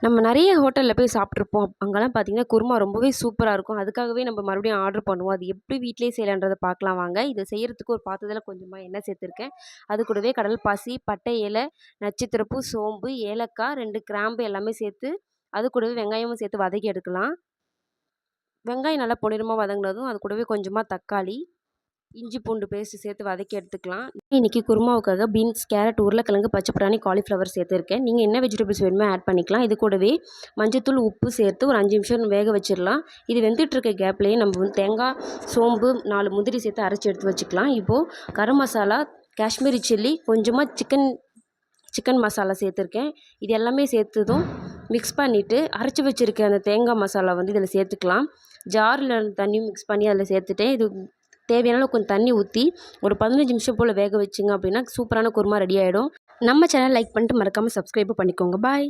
நம்ம நிறைய ஹோட்டலில் போய் சாப்பிட்ருப்போம். அங்கெல்லாம் பார்த்தீங்கன்னா, குருமா ரொம்பவே சூப்பரா இருக்கும். அதுக்காகவே நம்ம மறுபடியும் ஆர்டர் பண்ணுவோம். அது எப்படி வீட்லயே செய்யலான்றத பார்க்கலாம் வாங்க. இத செய்யறதுக்கு ஒரு பாத்திரத்துல கொஞ்சமா எண்ணெய் சேர்த்துருக்கேன். அது கூடவே கடல் பாசி, பட்டை இலை, நட்சத்திரப்பூ, சோம்பு, ஏலக்காய், 2 கிராம்பு எல்லாமே சேர்த்து, அது கூடவே வெங்காயமும் சேர்த்து வதக்கி எடுக்கலாம். வெங்காயம் நல்லா பொன்னிறமா வதங்கினதும், அது கூடவே கொஞ்சமா தக்காளி, இஞ்சி பூண்டு பேஸ்ட் சேர்த்து வதக்கி எடுத்துக்கலாம். இன்னைக்கு குருமாவுக்காக பீன்ஸ், கேரட், உருளைக்கிழங்கு, பச்சை பட்டாணி, காலிஃப்ளவர் சேர்த்துருக்கேன். நீங்கள் என்ன வெஜிடபிள்ஸ் வேணுமோ ஆட் பண்ணிக்கலாம். இது கூடவே மஞ்சத்தூள், உப்பு சேர்த்து ஒரு 5 நிமிஷம் வேக வச்சிடலாம். இது வெந்துட்டு இருக்க கேப்லேயே நம்ம வந்து தேங்காய், சோம்பு, 4 முந்திரி சேர்த்து அரைச்சி எடுத்து வச்சுக்கலாம். இப்போது கரம் மசாலா, காஷ்மீரி சில்லி, கொஞ்சமாக சிக்கன் மசாலா சேர்த்துருக்கேன். இது எல்லாமே சேர்த்ததும் மிக்ஸ் பண்ணிவிட்டு அரைச்சி வச்சுருக்க அந்த தேங்காய் மசாலா வந்து இதில் சேர்த்துக்கலாம். ஜாரில் தண்ணியும் மிக்ஸ் பண்ணி அதில் சேர்த்துட்டேன். இது தேவையான அளவு கொஞ்சம் தண்ணி ஊற்றி ஒரு 15 நிமிஷம் போல் வேக வச்சிங்க அப்படின்னா சூப்பரான குருமா ரெடி ஆகிடும். நம்ம சேனல் லைக் பண்ணிட்டு மறக்காமல் சப்ஸ்கிரைப் பண்ணிக்கோங்க. பாய்.